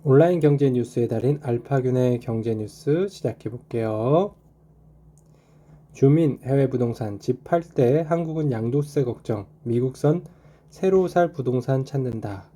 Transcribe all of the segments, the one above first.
온라인 경제 뉴스의 달인 알파균의 경제 뉴스 시작해 볼게요. 주민 해외 부동산 집 팔 때 한국은 양도세 걱정, 미국선 새로 살 부동산 찾는다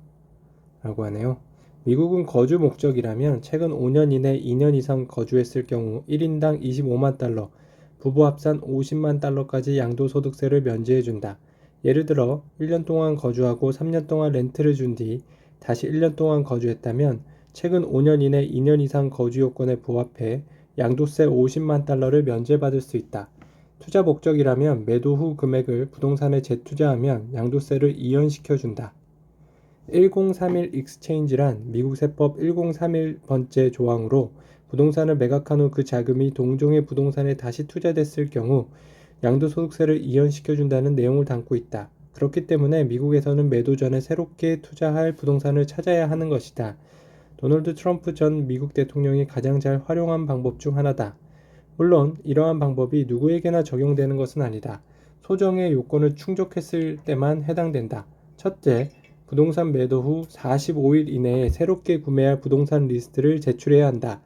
라고 하네요. 미국은 거주 목적이라면 최근 5년 이내 2년 이상 거주했을 경우 1인당 25만 달러, 부부 합산 50만 달러까지 양도소득세를 면제해준다. 예를 들어 1년 동안 거주하고 3년 동안 렌트를 준 뒤 다시 1년 동안 거주했다면 최근 5년 이내 2년 이상 거주 요건에 부합해 양도세 50만 달러를 면제받을 수 있다. 투자 목적이라면 매도 후 금액을 부동산에 재투자하면 양도세를 이연시켜준다. 1031 익스체인지란 미국 세법 1031번째 조항으로 부동산을 매각한 후 그 자금이 동종의 부동산에 다시 투자됐을 경우 양도소득세를 이연시켜준다는 내용을 담고 있다. 그렇기 때문에 미국에서는 매도 전에 새롭게 투자할 부동산을 찾아야 하는 것이다. 도널드 트럼프 전 미국 대통령이 가장 잘 활용한 방법 중 하나다. 물론 이러한 방법이 누구에게나 적용되는 것은 아니다. 소정의 요건을 충족했을 때만 해당된다. 첫째, 부동산 매도 후 45일 이내에 새롭게 구매할 부동산 리스트를 제출해야 한다.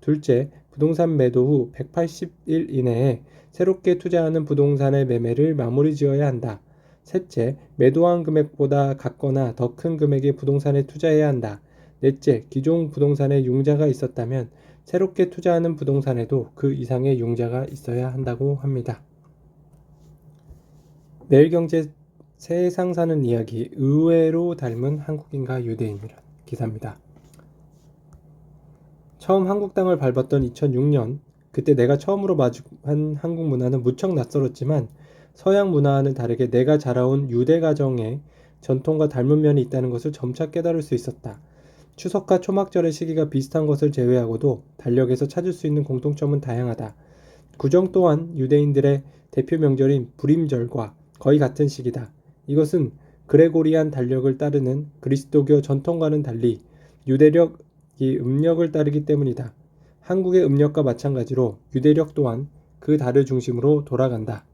둘째, 부동산 매도 후 180일 이내에 새롭게 투자하는 부동산의 매매를 마무리 지어야 한다. 셋째, 매도한 금액보다 같거나 더 큰 금액의 부동산에 투자해야 한다. 넷째, 기존 부동산에 융자가 있었다면 새롭게 투자하는 부동산에도 그 이상의 융자가 있어야 한다고 합니다. 매일경제 세상 사는 이야기 의외로 닮은 한국인과 유대인이란 기사입니다. 처음 한국 땅을 밟았던 2006년, 그때 내가 처음으로 마주한 한국 문화는 무척 낯설었지만 서양 문화와는 다르게 내가 자라온 유대 가정의 전통과 닮은 면이 있다는 것을 점차 깨달을 수 있었다. 추석과 초막절의 시기가 비슷한 것을 제외하고도 달력에서 찾을 수 있는 공통점은 다양하다. 구정 또한 유대인들의 대표 명절인 불임절과 거의 같은 시기다. 이것은 그레고리안 달력을 따르는 그리스도교 전통과는 달리 유대력이 음력을 따르기 때문이다. 한국의 음력과 마찬가지로 유대력 또한 그 달을 중심으로 돌아간다.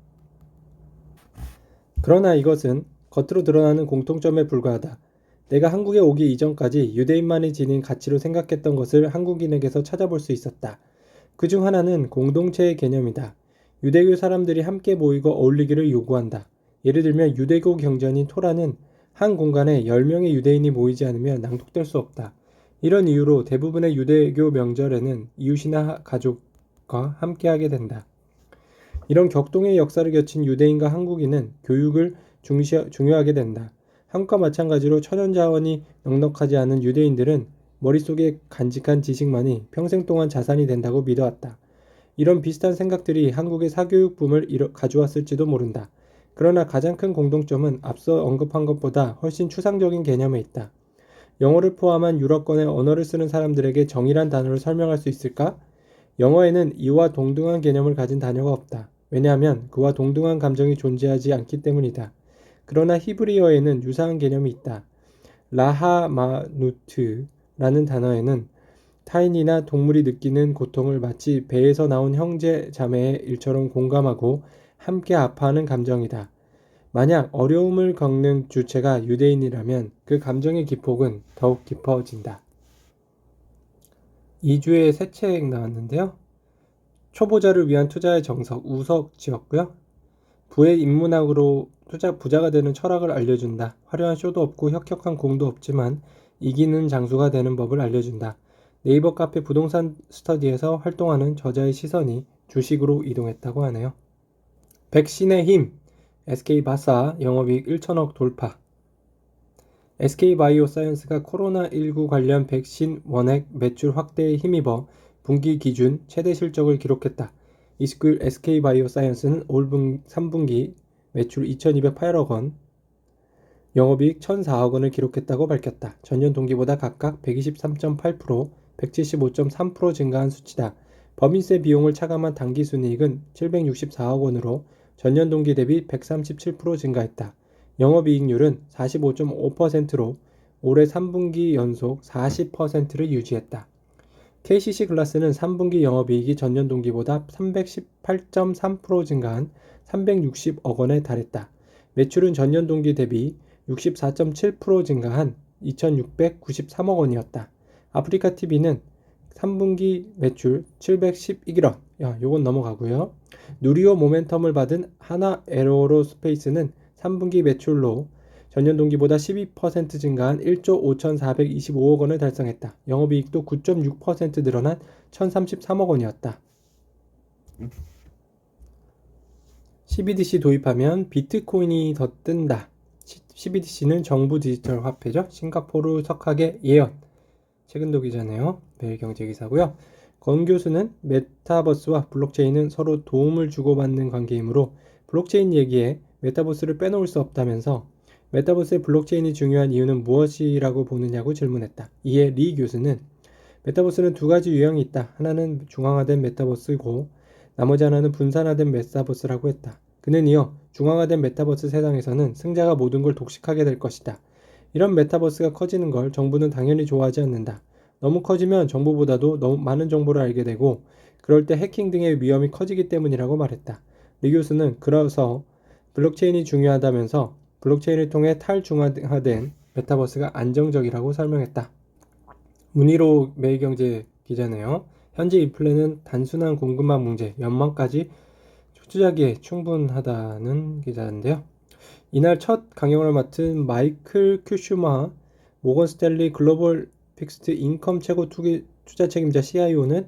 그러나 이것은 겉으로 드러나는 공통점에 불과하다. 내가 한국에 오기 이전까지 유대인만이 지닌 가치로 생각했던 것을 한국인에게서 찾아볼 수 있었다. 그 중 하나는 공동체의 개념이다. 유대교 사람들이 함께 모이고 어울리기를 요구한다. 예를 들면 유대교 경전인 토라는 한 공간에 10명의 유대인이 모이지 않으면 낭독될 수 없다. 이런 이유로 대부분의 유대교 명절에는 이웃이나 가족과 함께하게 된다. 이런 격동의 역사를 거친 유대인과 한국인은 교육을 중요하게 된다. 한국과 마찬가지로 천연자원이 넉넉하지 않은 유대인들은 머릿속에 간직한 지식만이 평생 동안 자산이 된다고 믿어왔다. 이런 비슷한 생각들이 한국의 사교육 붐을 가져왔을지도 모른다. 그러나 가장 큰 공통점은 앞서 언급한 것보다 훨씬 추상적인 개념에 있다. 영어를 포함한 유럽권의 언어를 쓰는 사람들에게 정의란 단어를 설명할 수 있을까? 영어에는 이와 동등한 개념을 가진 단어가 없다. 왜냐하면 그와 동등한 감정이 존재하지 않기 때문이다. 그러나 히브리어에는 유사한 개념이 있다. 라하마누트라는 단어에는 타인이나 동물이 느끼는 고통을 마치 배에서 나온 형제 자매의 일처럼 공감하고 함께 아파하는 감정이다. 만약 어려움을 겪는 주체가 유대인이라면 그 감정의 기폭은 더욱 깊어진다. 2주에 새 책 나왔는데요. 초보자를 위한 투자의 정석 우석 지었고요. 부의 인문학으로 부자가 되는 철학을 알려준다. 화려한 쇼도 없고 혁혁한 공도 없지만 이기는 장수가 되는 법을 알려준다. 네이버 카페 부동산 스터디에서 활동하는 저자의 시선이 주식으로 이동했다고 하네요. 백신의 힘 SK바사 영업이익 1천억 돌파. SK바이오사이언스가 코로나19 관련 백신 원액 매출 확대에 힘입어 분기 기준 최대 실적을 기록했다. 29일 SK바이오사이언스는 올 3분기 매출 2,208억 원, 영업이익 1,004억 원을 기록했다고 밝혔다. 전년 동기보다 각각 123.8%, 175.3% 증가한 수치다. 법인세 비용을 차감한 당기순이익은 764억 원으로 전년 동기 대비 137% 증가했다. 영업이익률은 45.5%로 올해 3분기 연속 40%를 유지했다. KCC 글라스는 3분기 영업이익이 전년 동기보다 318.3% 증가한 360억 원에 달했다. 매출은 전년 동기 대비 64.7% 증가한 2,693억 원이었다. 아프리카 TV는 3분기 매출 711억. 요건 넘어가고요. 누리호 모멘텀을 받은 하나 에어로스페이스는 3분기 매출로 전년 동기보다 12% 증가한 1조 5,425억 원을 달성했다. 영업이익도 9.6% 늘어난 1,033억 원이었다. CBDC 도입하면 비트코인이 더 뜬다. CBDC는 정부 디지털 화폐죠. 싱가포르 석학의 예언. 최근도 기자네요. 매일경제 기사고요. 권 교수는 메타버스와 블록체인은 서로 도움을 주고받는 관계이므로 블록체인 얘기에 메타버스를 빼놓을 수 없다면서 메타버스의 블록체인이 중요한 이유는 무엇이라고 보느냐고 질문했다. 이에 리 교수는 메타버스는 두 가지 유형이 있다. 하나는 중앙화된 메타버스고 나머지 하나는 분산화된 메타버스라고 했다. 그는 이어 중앙화된 메타버스 세상에서는 승자가 모든 걸 독식하게 될 것이다. 이런 메타버스가 커지는 걸 정부는 당연히 좋아하지 않는다. 너무 커지면 정부보다도 너무 많은 정보를 알게 되고 그럴 때 해킹 등의 위험이 커지기 때문이라고 말했다. 리 교수는 그래서 블록체인이 중요하다면서 블록체인을 통해 탈중앙화된 메타버스가 안정적이라고 설명했다. 문희로 매일경제 기자네요. 현재 이 플랜은 단순한 공급망 문제, 연말까지 투자하기에 충분하다는 기사인데요. 이날 첫 강연을 맡은 마이클 큐슈마 모건 스탠리 글로벌 픽스드 인컴 최고 투자 책임자 CIO는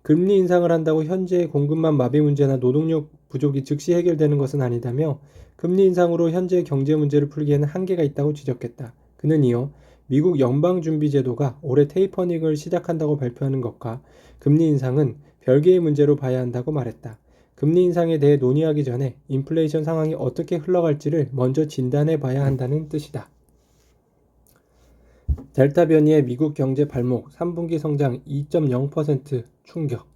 금리 인상을 한다고 현재 공급망 마비 문제나 노동력 부족이 즉시 해결되는 것은 아니다며 금리 인상으로 현재 경제 문제를 풀기에는 한계가 있다고 지적했다. 그는 이어 미국 연방준비제도가 올해 테이퍼닝을 시작한다고 발표하는 것과 금리 인상은 별개의 문제로 봐야 한다고 말했다. 금리 인상에 대해 논의하기 전에 인플레이션 상황이 어떻게 흘러갈지를 먼저 진단해 봐야 한다는 뜻이다. 델타 변이의 미국 경제 발목 3분기 성장 2.0% 충격.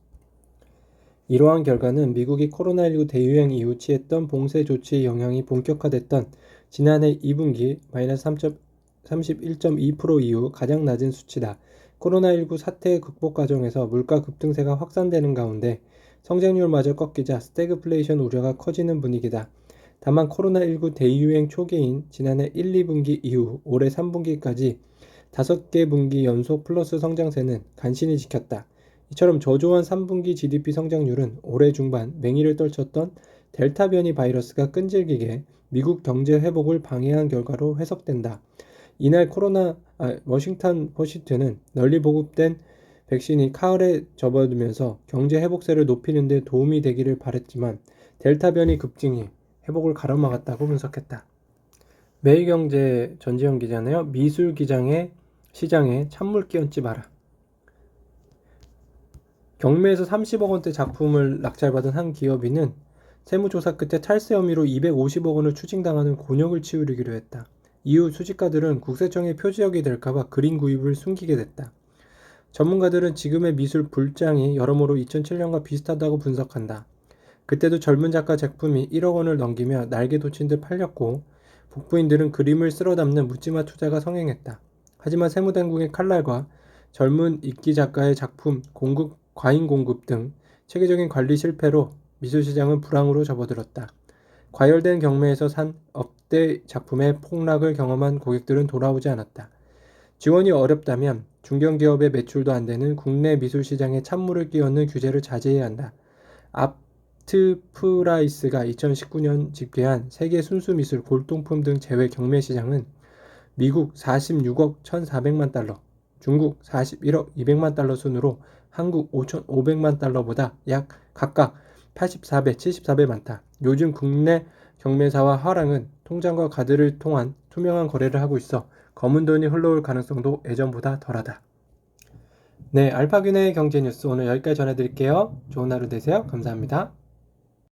이러한 결과는 미국이 코로나19 대유행 이후 취했던 봉쇄 조치의 영향이 본격화됐던 지난해 2분기 마이너스 31.2% 이후 가장 낮은 수치다. 코로나19 사태 극복 과정에서 물가 급등세가 확산되는 가운데 성장률마저 꺾이자 스태그플레이션 우려가 커지는 분위기다. 다만 코로나19 대유행 초기인 지난해 1, 2분기 이후 올해 3분기까지 5개 분기 연속 플러스 성장세는 간신히 지켰다. 이처럼 저조한 3분기 GDP 성장률은 올해 중반 맹위를 떨쳤던 델타 변이 바이러스가 끈질기게 미국 경제 회복을 방해한 결과로 해석된다. 이날 워싱턴 포스트는 널리 보급된 백신이 카을에 접어들면서 경제 회복세를 높이는 데 도움이 되기를 바랬지만 델타 변이 급증이 회복을 가로막았다고 분석했다. 매일경제 전지현 기자네요. 미술 시장에 찬물 끼얹지 마라. 경매에서 30억 원대 작품을 낙찰받은 한 기업인은 세무조사 끝에 탈세 혐의로 250억 원을 추징당하는 곤욕을 치르기로 했다. 이후 수집가들은 국세청의 표지역이 될까봐 그림 구입을 숨기게 됐다. 전문가들은 지금의 미술 불장이 여러모로 2007년과 비슷하다고 분석한다. 그때도 젊은 작가 작품이 1억 원을 넘기며 날개 돋친 듯 팔렸고 복부인들은 그림을 쓸어 담는 묻지마 투자가 성행했다. 하지만 세무당국의 칼날과 젊은 인기 작가의 작품 과잉 공급 등 체계적인 관리 실패로 미술시장은 불황으로 접어들었다. 과열된 경매에서 산 억대 작품의 폭락을 경험한 고객들은 돌아오지 않았다. 지원이 어렵다면 중견기업의 매출도 안 되는 국내 미술시장에 찬물을 끼얹는 규제를 자제해야 한다. 아트프라이스가 2019년 집계한 세계 순수미술, 골동품 등 제외 경매시장은 미국 46억 1,400만 달러, 중국 41억 200만 달러 순으로 한국 5,500만 달러보다 약 각각 84배, 74배 많다. 요즘 국내 경매사와 화랑은 통장과 카드를 통한 투명한 거래를 하고 있어 검은 돈이 흘러올 가능성도 예전보다 덜하다. 네, 알파균의 경제뉴스 오늘 여기까지 전해드릴게요. 좋은 하루 되세요. 감사합니다.